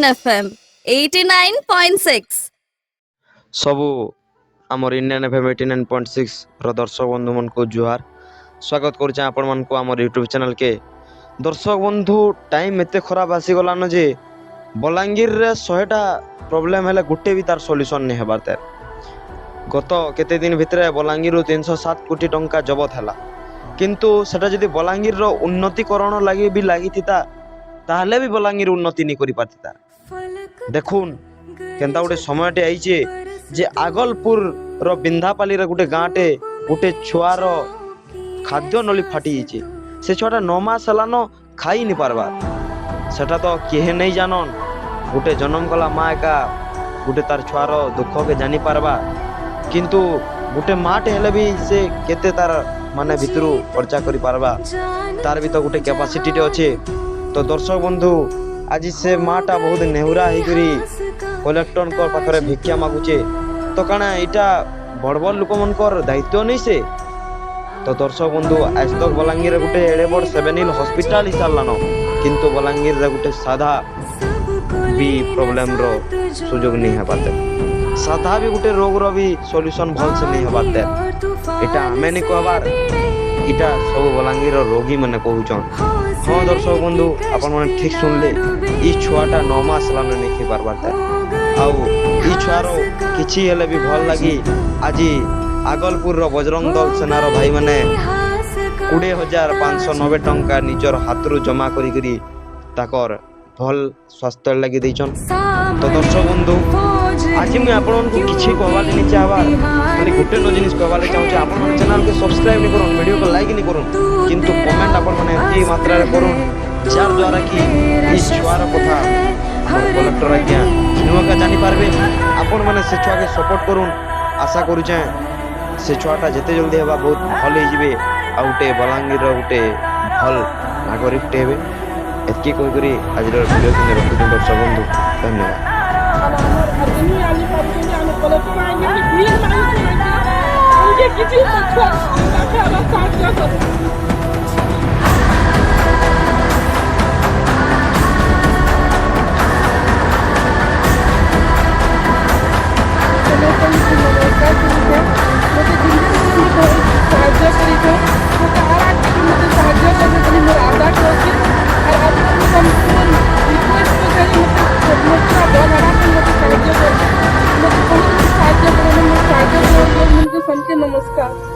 FM 89.6 सबू आमर Indian FM 89.6 रो दर्शक बंधु मन को जुहार स्वागत करुचे आपण मन को आमर यूट्यूब चैनल के दर्शक बंधु टाइम एते खराब आसी गलान जे बलांगीर रे 100टा प्रॉब्लम हेले गुटे भी तार सॉल्यूशन नहीं हेबार तार गत केते दिन भितरे बलांगीर 307 कोटी टंका जबत हला किंतु सेटा जदी बलांगीर रो उन्नतिकरण लागि भी लागिथिता ताहले भी बलांगीर उन्नति नहीं करि पाथिता देखुन केनता गोटे समयटे आइचे जे आगलपुर रो बिंधापाली रे गोटे गाँटे गोटे छुआर खाद्य नली फाटी जाइए से छुआटा 9 मास हेलान खाई नहीं पारबा सेटा तो किहे नहीं जानन गोटे जन्म कला माँ एका गोटे तार छुआर दुख के जानी पारबा किंतु गोटे माटे हेले भी से केते तार माने भितरु खर्चा करि पारबा तार भी तो गोटे कैपेसिटी अच्छे तो दर्शक बंधु आज से माटा बहुत नेहुरा होकरी कलेक्टर पाखे भिक्षा मागुचे तो काना इटा बड़ बड़ लोक मनकर दायित्व नहीं से तो दर्शक बंधु आज तक बलांगीर गोटे एड़े बड़ 7 हिल हॉस्पिटल ही सारलान किंतु बलांगीर रे गोटे साधा भी प्रॉब्लम रो सुजोग नहीं है पाते साधा भी गोटे रोग रो भी सॉल्यूशन भल से नहीं है पाते इटा हमें नहीं कहबार इटा सब बलांगीर रोगी मैंने कहूचन हाँ दर्शक बंधु अपन मैंने ठीक सुनले ई छुआटा 9 मास लान नहीं खे पारबार आउ ई छुआर किछि हेले भी भल लगी आज आगलपुर रो बजरंग दल सेनार भाई माने 20,590 टंका निजर हाथरू जमा करी ताकर भल स्वास्थ्य लगी देचन तो दर्शक बंधु आज मैं आपन को किछि कहबार नहीं चाहबार खाली गोटे नो जिनिस कहबार चाहूचे आपन चैनल को सब्सक्राइब नहीं करूँ वीडियो को लाइक नहीं करूँ किंतु कमेंट आपन माने एती मात्रा रे करूँ जार द्वारा कि इस छुआर कथा कलेक्टर आज्ञा का जानी पारबे आपन माने से छुआ के सपोर्ट करूँ आशा करूचे से छुआटा जेते जल्दी हेबा बहुत भल हो जिवे आ गोटे बलांगीर गोटे भल नागरिक टे हेबे एतकी कहि करी आज वीडियो के रखुछु दर्शक बंधु धन्यवाद नमस्कार।